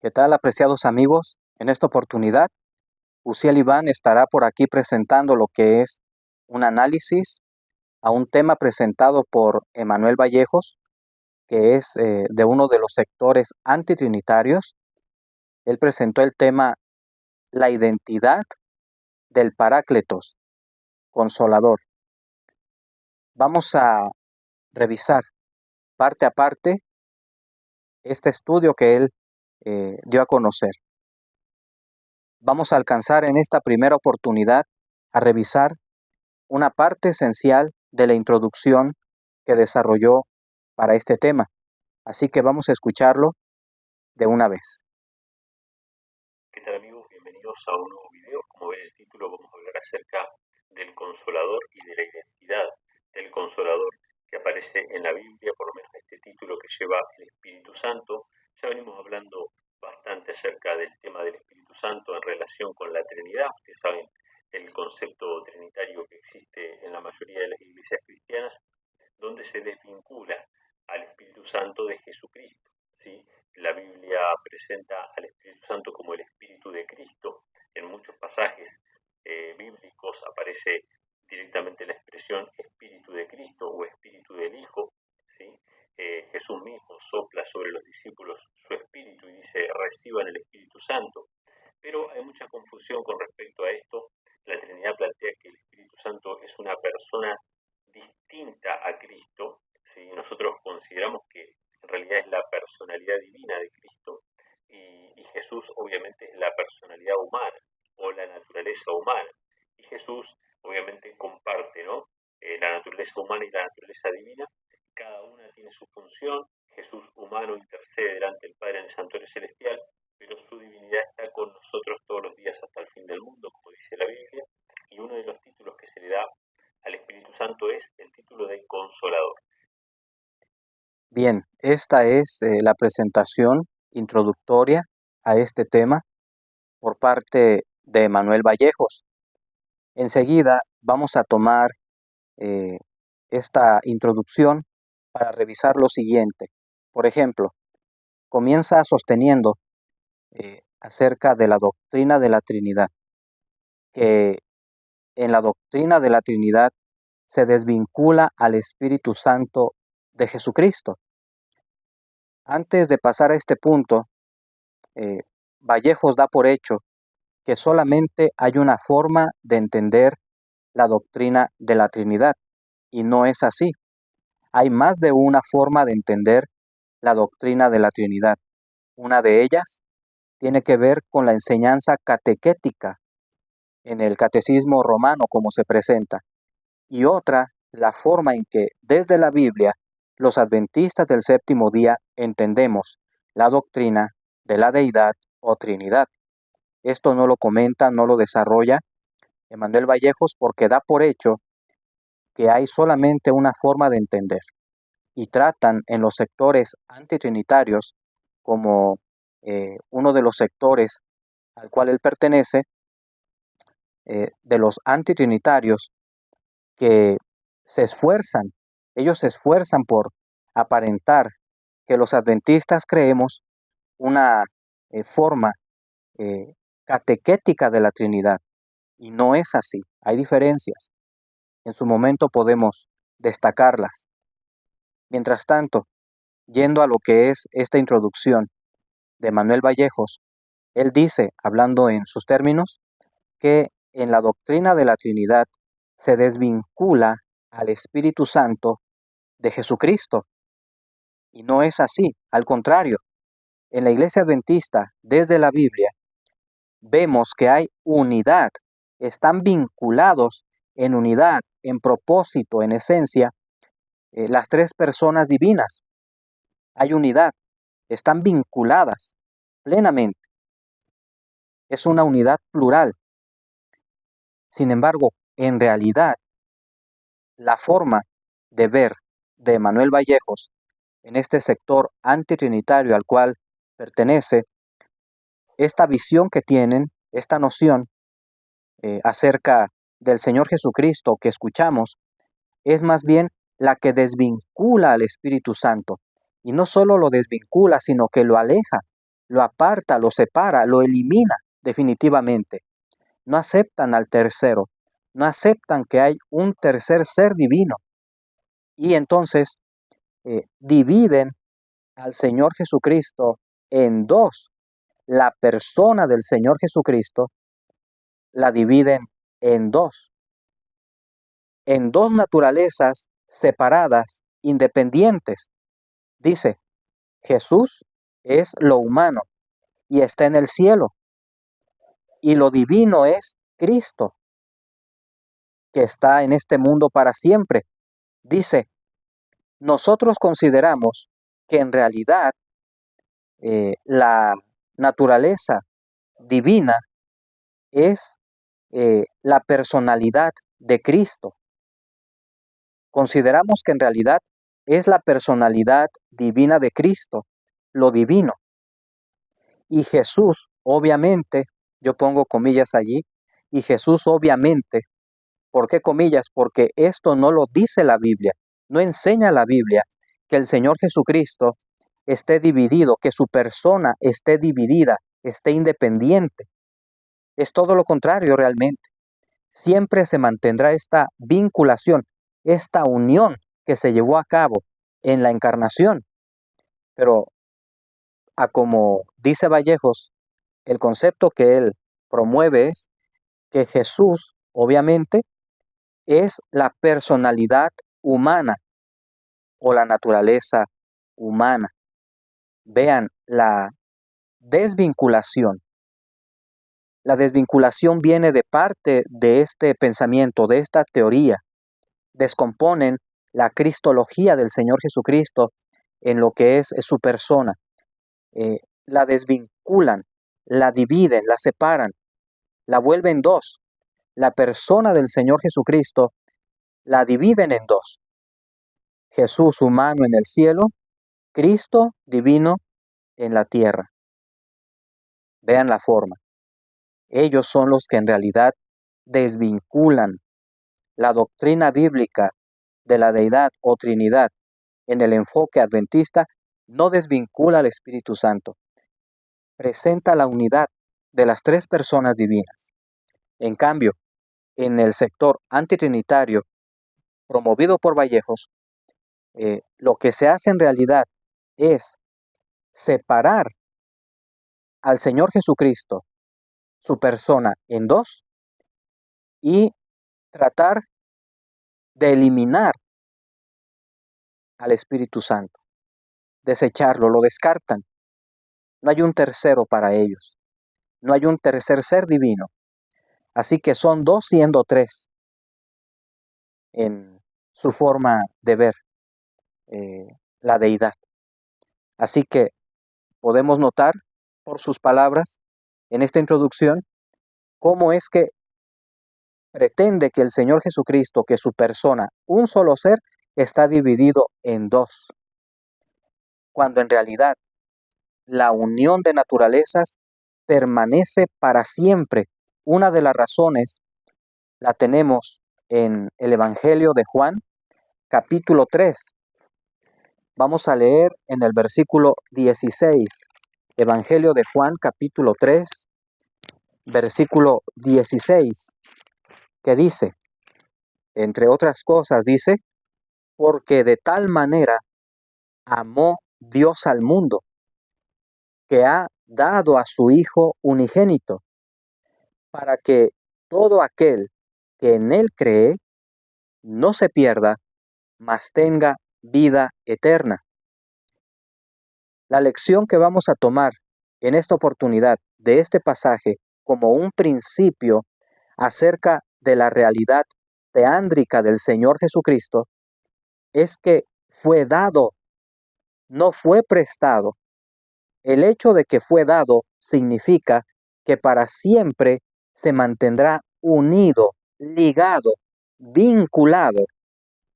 ¿Qué tal, apreciados amigos? En esta oportunidad, Uziel Iván estará por aquí presentando lo que es un análisis a un tema presentado por Emanuel Vallejos, que es de uno de los sectores antitrinitarios. Él presentó el tema La identidad del Parácletos, Consolador. Vamos a revisar parte a parte este estudio que él dio a conocer. Vamos a alcanzar en esta primera oportunidad a revisar una parte esencial de la introducción que desarrolló para este tema. Así que vamos a escucharlo de una vez. ¿Qué tal, amigos? Bienvenidos a un nuevo video. Como ven el título, vamos a hablar acerca del Consolador y de la identidad del Consolador que aparece en la Biblia, por lo menos este título que lleva el Espíritu Santo. Ya venimos hablando bastante acerca del tema del Espíritu Santo en relación con la Trinidad. Ustedes saben el concepto trinitario que existe en la mayoría de las iglesias cristianas, donde se desvincula al Espíritu Santo de Jesucristo, ¿sí? La Biblia presenta al Espíritu Santo como el Espíritu de Cristo. En muchos pasajes bíblicos aparece directamente la expresión Espíritu de Cristo o Espíritu del Hijo, ¿sí? Jesús mismo sopla sobre los discípulos su Espíritu y dice: reciban el Espíritu Santo. Pero hay mucha confusión con respecto a esto. La Trinidad plantea que el Espíritu Santo es una persona distinta a Cristo, ¿sí? Nosotros consideramos que en realidad es la personalidad divina de Cristo y Jesús obviamente es la personalidad humana o la naturaleza humana. Y Jesús obviamente comparte, ¿no? La naturaleza humana y la naturaleza divina. Cada una tiene su función. Jesús humano intercede delante del Padre en el santuario celestial, pero su divinidad está con nosotros todos los días hasta el fin del mundo, como dice la Biblia. Y uno de los títulos que se le da al Espíritu Santo es el título de Consolador. Bien, esta es la presentación introductoria a este tema por parte de Emanuel Vallejos. Enseguida vamos a tomar esta introducción para revisar lo siguiente. Por ejemplo, comienza sosteniendo acerca de la doctrina de la Trinidad, que en la doctrina de la Trinidad se desvincula al Espíritu Santo de Jesucristo. Antes de pasar a este punto, Vallejos da por hecho que solamente hay una forma de entender la doctrina de la Trinidad, y no es así. Hay más de una forma de entender la doctrina de la Trinidad. Una de ellas tiene que ver con la enseñanza catequética en el catecismo romano como se presenta, y otra, la forma en que desde la Biblia los adventistas del séptimo día entendemos la doctrina de la deidad o Trinidad. Esto no lo comenta, no lo desarrolla Emanuel Vallejos porque da por hecho que hay solamente una forma de entender, y tratan en los sectores antitrinitarios, como uno de los sectores al cual él pertenece, de los antitrinitarios, que ellos se esfuerzan por aparentar que los adventistas creemos una forma catequética de la Trinidad, y no es así, hay diferencias. En su momento podemos destacarlas. Mientras tanto, yendo a lo que es esta introducción de Manuel Vallejos, él dice, hablando en sus términos, que en la doctrina de la Trinidad se desvincula al Espíritu Santo de Jesucristo. Y no es así, al contrario, en la Iglesia Adventista, desde la Biblia, vemos que hay unidad, están vinculados en unidad, en propósito, en esencia, las tres personas divinas. Hay unidad, están vinculadas plenamente. Es una unidad plural. Sin embargo, en realidad, la forma de ver de Manuel Vallejos en este sector antitrinitario al cual pertenece, esta visión que tienen, esta noción acerca del Señor Jesucristo que escuchamos, es más bien la que desvincula al Espíritu Santo. Y no solo lo desvincula, sino que lo aleja. lo aparta, lo separa, lo elimina definitivamente. No aceptan al tercero, no aceptan que hay un tercer ser divino. Y entonces dividen al Señor Jesucristo en dos. La persona del Señor Jesucristo la dividen en dos naturalezas separadas, independientes. Dice, Jesús es lo humano y está en el cielo, y lo divino es Cristo, que está en este mundo para siempre. Dice, nosotros consideramos que en realidad la naturaleza divina es la personalidad de Cristo. Consideramos que en realidad es la personalidad divina de Cristo, lo divino. Y Jesús, obviamente, yo pongo comillas allí, y Jesús obviamente, ¿por qué comillas? Porque esto no lo dice la Biblia, no enseña la Biblia que el Señor Jesucristo esté dividido, que su persona esté dividida, esté independiente. Es todo lo contrario realmente. Siempre se mantendrá esta vinculación, esta unión que se llevó a cabo en la encarnación. Pero a como dice Vallejos, el concepto que él promueve es que Jesús, obviamente, es la personalidad humana o la naturaleza humana. Vean la desvinculación. La desvinculación viene de parte de este pensamiento, de esta teoría. Descomponen la cristología del Señor Jesucristo en lo que es su persona. La desvinculan, la dividen, la separan, la vuelven dos. La persona del Señor Jesucristo la dividen en dos. Jesús humano en el cielo, Cristo divino en la tierra. Vean la forma. Ellos son los que en realidad desvinculan la doctrina bíblica de la deidad o Trinidad en el enfoque adventista, no desvincula al Espíritu Santo. Presenta la unidad de las tres personas divinas. En cambio, en el sector antitrinitario promovido por Vallejos, lo que se hace en realidad es separar al Señor Jesucristo, su persona, en dos y tratar de eliminar al Espíritu Santo, desecharlo, lo descartan. No hay un tercero para ellos, no hay un tercer ser divino. Así que son dos siendo tres en su forma de ver la deidad. Así que podemos notar por sus palabras en esta introducción cómo es que pretende que el Señor Jesucristo, que su persona, un solo ser, está dividido en dos, cuando en realidad la unión de naturalezas permanece para siempre. Una de las razones la tenemos en el Evangelio de Juan, capítulo 3. Vamos a leer en el versículo 16. Evangelio de Juan, capítulo 3, versículo 16, que dice, entre otras cosas, dice, porque de tal manera amó Dios al mundo, que ha dado a su Hijo unigénito, para que todo aquel que en Él cree no se pierda, mas tenga vida eterna. La lección que vamos a tomar en esta oportunidad de este pasaje como un principio acerca de la realidad teándrica del Señor Jesucristo es que fue dado, no fue prestado. El hecho de que fue dado significa que para siempre se mantendrá unido, ligado, vinculado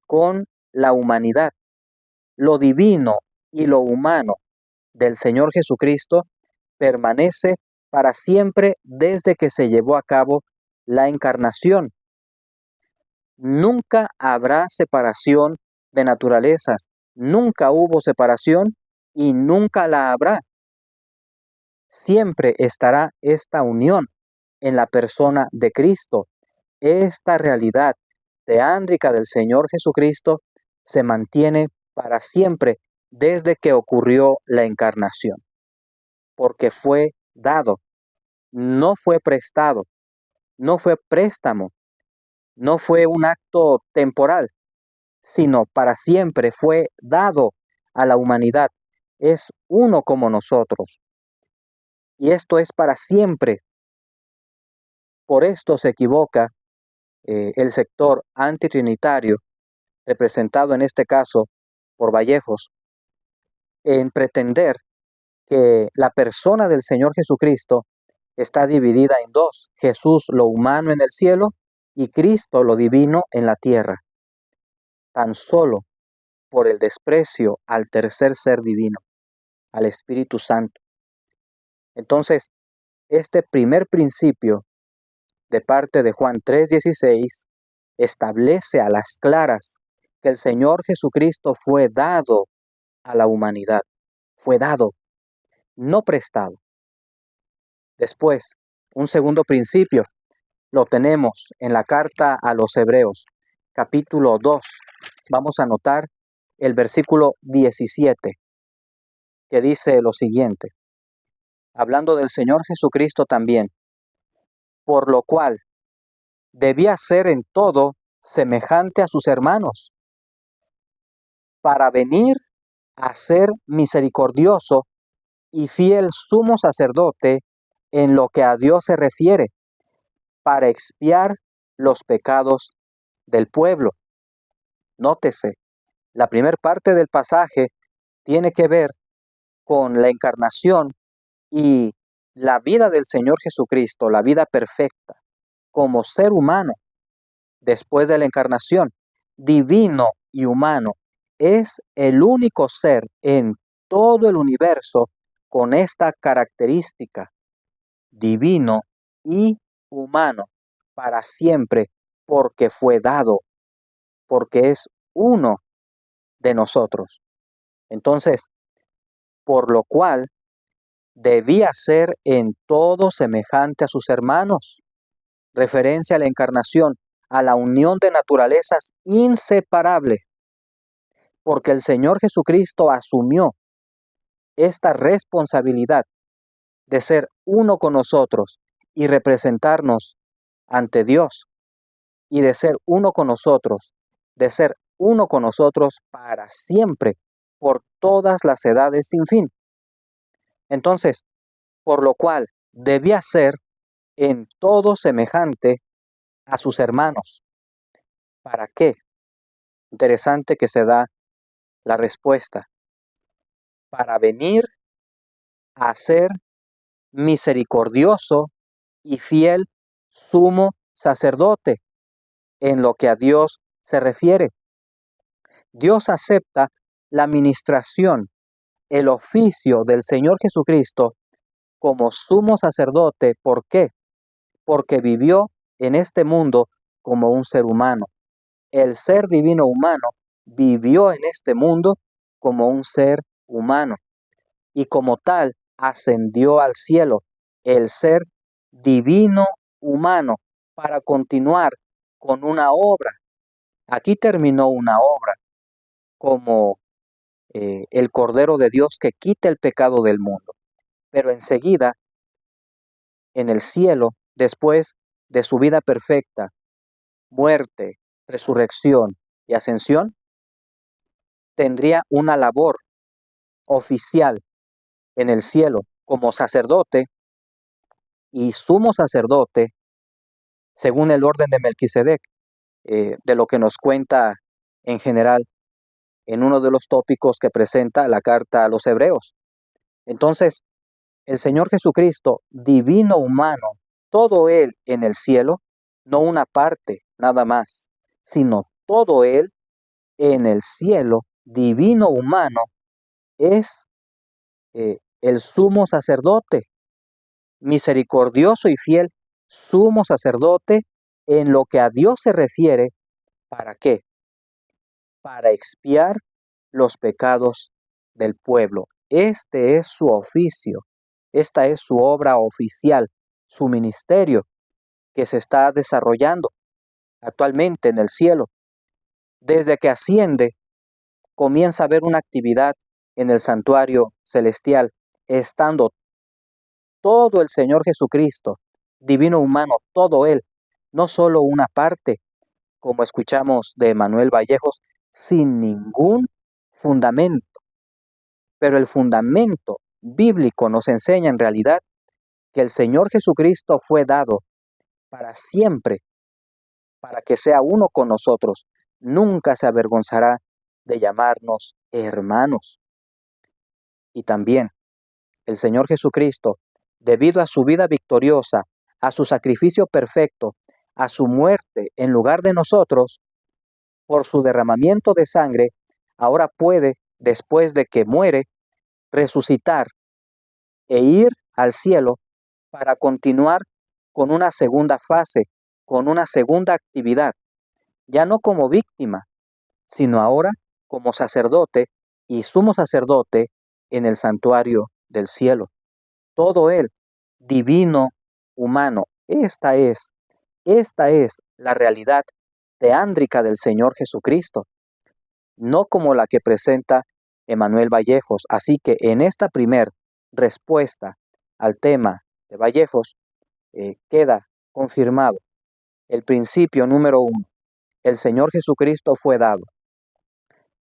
con la humanidad. Lo divino y lo humano del Señor Jesucristo permanece para siempre desde que se llevó a cabo la encarnación. Nunca habrá separación de naturalezas, nunca hubo separación y nunca la habrá. siempre estará esta unión en la persona de Cristo. Esta realidad teándrica del Señor Jesucristo se mantiene para siempre desde que ocurrió la encarnación, porque fue dado, no fue prestado, no fue préstamo, no fue un acto temporal, sino para siempre fue dado a la humanidad. Es uno como nosotros. Y esto es para siempre. Por esto se equivoca el sector antitrinitario, representado en este caso por Vallejos, en pretender que la persona del Señor Jesucristo está dividida en dos: Jesús lo humano en el cielo y Cristo lo divino en la tierra, tan solo por el desprecio al tercer ser divino, al Espíritu Santo. Entonces, este primer principio de parte de Juan 3:16 establece a las claras que el Señor Jesucristo fue dado a la humanidad, fue dado, no prestado. Después, un segundo principio lo tenemos en la carta a los Hebreos, capítulo 2. Vamos a notar el versículo 17, que dice lo siguiente, hablando del Señor Jesucristo también, por lo cual debía ser en todo semejante a sus hermanos, para venir a ser misericordioso y fiel sumo sacerdote en lo que a Dios se refiere, para expiar los pecados del pueblo. Nótese, la primera parte del pasaje tiene que ver con la encarnación y la vida del Señor Jesucristo, la vida perfecta, como ser humano después de la encarnación, divino y humano. Es el único ser en todo el universo con esta característica, divino y humano, para siempre, porque fue dado, porque es uno de nosotros. Entonces, por lo cual debía ser en todo semejante a sus hermanos, referencia a la encarnación, a la unión de naturalezas inseparable, porque el Señor Jesucristo asumió esta responsabilidad de ser uno con nosotros y representarnos ante Dios, y de ser uno con nosotros, de ser uno con nosotros para siempre, por todas las edades sin fin. Entonces, por lo cual debía ser en todo semejante a sus hermanos. ¿Para qué? Interesante que se da la respuesta. Para venir a ser misericordioso y fiel sumo sacerdote en lo que a Dios se refiere. Dios acepta la ministración, el oficio del Señor Jesucristo como sumo sacerdote. ¿Por qué? Porque vivió en este mundo como un ser humano. El ser divino humano vivió en este mundo como un ser humano y como tal ascendió al cielo, el ser divino humano, para continuar con una obra. Aquí terminó una obra como el Cordero de Dios que quita el pecado del mundo, pero enseguida en el cielo, después de su vida perfecta, muerte, resurrección y ascensión, tendría una labor oficial en el cielo como sacerdote y sumo sacerdote según el orden de Melquisedec, de lo que nos cuenta en general en uno de los tópicos que presenta la carta a los Hebreos. Entonces, el Señor Jesucristo, divino humano, todo Él en el cielo, no una parte nada más, sino todo Él en el cielo, divino humano, es el sumo sacerdote, misericordioso y fiel sumo sacerdote en lo que a Dios se refiere. ¿Para qué? Para expiar los pecados del pueblo. Este es su oficio. Esta es su obra oficial, su ministerio que se está desarrollando actualmente en el cielo. Desde que asciende, comienza a haber una actividad en el santuario celestial, estando todo el Señor Jesucristo, divino humano, todo Él, no solo una parte, como escuchamos de Manuel Vallejos, sin ningún fundamento. Pero el fundamento bíblico nos enseña en realidad que el Señor Jesucristo fue dado para siempre, para que sea uno con nosotros. Nunca se avergonzará de llamarnos hermanos. Y también el Señor Jesucristo, debido a su vida victoriosa, a su sacrificio perfecto, a su muerte en lugar de nosotros, por su derramamiento de sangre, ahora puede, después de que muere, resucitar e ir al cielo para continuar con una segunda fase, con una segunda actividad, ya no como víctima, sino ahora como sacerdote y sumo sacerdote en el santuario del cielo. Todo él, divino, humano. Esta es la realidad teándrica del Señor Jesucristo, no como la que presenta Emanuel Vallejos. Así que en esta primer respuesta al tema de Vallejos queda confirmado el principio número 1. El Señor Jesucristo fue dado.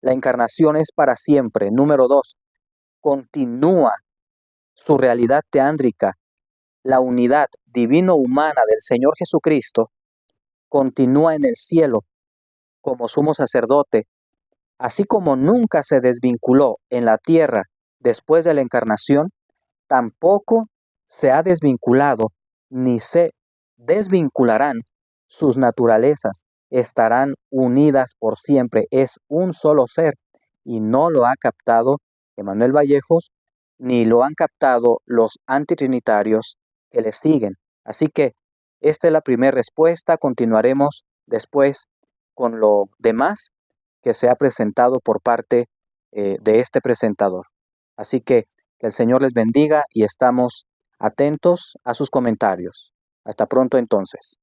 La encarnación es para siempre. Número 2. Continúa su realidad teándrica. La unidad divino-humana del Señor Jesucristo continúa en el cielo como sumo sacerdote, así como nunca se desvinculó en la tierra después de la encarnación, tampoco se ha desvinculado ni se desvincularán sus naturalezas, estarán unidas por siempre, es un solo ser y no lo ha captado Emanuel Vallejos ni lo han captado los antitrinitarios que le siguen. Así que esta es la primera respuesta, continuaremos después con lo demás que se ha presentado por parte de este presentador. Así que el Señor les bendiga y estamos atentos a sus comentarios. Hasta pronto entonces.